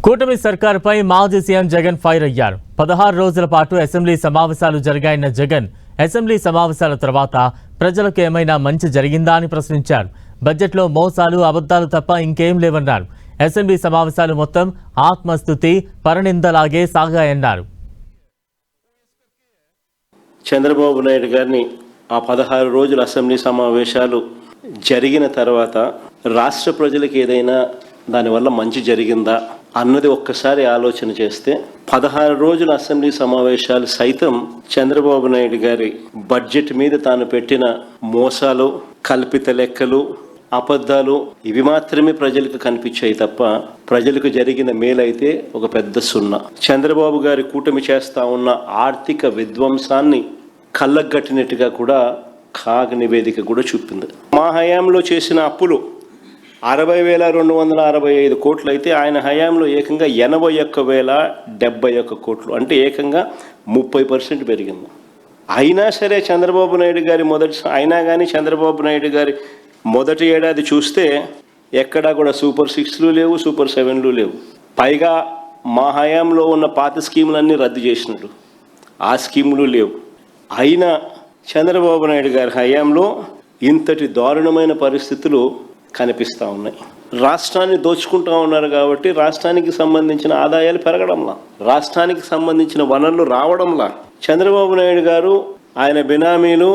కూటమి సర్కారుపై మాజీ CM Jagan fire అయ్యారు. 16 రోజుల పాటు అసెంబ్లీ సమావేశాలు జరిగాయన్న జగన్ అసెంబ్లీ సమావేశాల తర్వాత ప్రజలకు ఏమైనా మంచి జరిగిందా అని ప్రశ్నించారు. బడ్జెట్లో మోసాలు, అబద్ధాలు తప్ప ఇంకేం లేవన్నారు. అసెంబ్లీ సమావేశాలు మొత్తం ఆత్మస్తుతి, పరనిందలాగే సాగాయన్నారు. చంద్రబాబు నాయుడు గారిని ఆ 16 రోజుల అసెంబ్లీ సమావేశాలు జరిగిన తర్వాత రాష్ట్ర ప్రజలకు ఏదైనా దానివల్ల మంచి జరిగిందా అన్నది ఒక్కసారి ఆలోచన చేస్తే 16 రోజుల అసెంబ్లీ సమావేశాలు సైతం చంద్రబాబు నాయుడు గారి బడ్జెట్ మీద తాను పెట్టిన మోసాలు, కల్పిత లెక్కలు, అబద్ధాలు ఇవి మాత్రమే ప్రజలకు కనిపించాయి తప్ప ప్రజలకు జరిగిన మేలైతే ఒక పెద్ద సున్నా. చంద్రబాబు గారి కూటమి చేస్తా ఉన్న ఆర్థిక విధ్వంసాన్ని కళ్ళగట్టినట్టుగా కూడా కాగ్ నివేదిక కూడా చూపింది. మా హయాంలో చేసిన అప్పులు 60,265 కోట్లు అయితే ఆయన హయాంలో ఏకంగా 81,071 కోట్లు, అంటే ఏకంగా 30% పెరిగింది. అయినా సరే చంద్రబాబు నాయుడు గారి మొదటి ఏడాది చూస్తే ఎక్కడా కూడా సూపర్ 6లు లేవు, సూపర్ 7లు లేవు. పైగా మా హయాంలో ఉన్న పాత స్కీములన్నీ రద్దు చేసినట్టు ఆ స్కీములు లేవు. అయినా చంద్రబాబు నాయుడు గారి హయాంలో ఇంతటి దారుణమైన పరిస్థితులు కనిపిస్తూ ఉన్నాయి. రాష్ట్రాన్ని దోచుకుంటూ ఉన్నారు కాబట్టి రాష్ట్రానికి సంబంధించిన ఆదాయాలు పెరగడంలా, రాష్ట్రానికి సంబంధించిన వనరులు రావడంలా చంద్రబాబు నాయుడు గారు, ఆయన బినామీలు,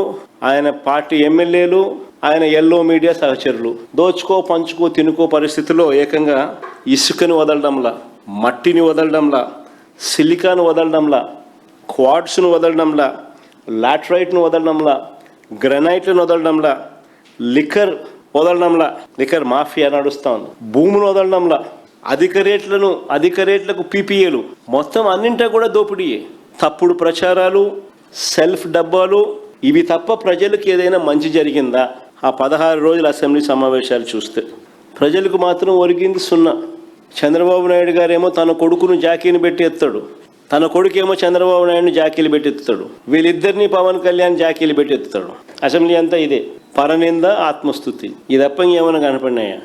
ఆయన పార్టీ ఎమ్మెల్యేలు, ఆయన ఎల్లో మీడియా సహచరులు దోచుకో, పంచుకో, తినుకో పరిస్థితిలో ఏకంగా ఇసుకని వదలడంలా, మట్టిని వదలడంలా, సిలికాను వదలడంలా, క్వాడ్స్ను వదలడంలా, లాటరైట్ను వదలడంలా, గ్రనైట్లను వదలడంలా, లిక్కర్ వదలడంలా, లిక్కర్ మాఫియా నడుస్తూ ఉంది, భూములు వదలడంలా, అధిక రేట్లకు పీపీఏలు, మొత్తం అన్నింటా కూడా దోపిడీయే. తప్పుడు ప్రచారాలు, సెల్ఫ్ డబ్బాలు, ఇవి తప్ప ప్రజలకు ఏదైనా మంచి జరిగిందా? ఆ 16 రోజుల అసెంబ్లీ సమావేశాలు చూస్తే ప్రజలకు మాత్రం ఒరిగింది సున్నా. చంద్రబాబు నాయుడు గారేమో తన కొడుకును జాకీని పెట్టి ఎత్తాడు, తన కొడుకేమో చంద్రబాబు నాయుడిని జాకీలు పెట్టి ఎత్తుతాడు, వీళ్ళిద్దరినీ పవన్ కళ్యాణ్ జాకీలు పెట్టి ఎత్తుతాడు. అసెంబ్లీ అంతా ఇదే, పరనింద, ఆత్మస్తుతి, ఇది తప్ప ఏమైనా కనపడినాయా?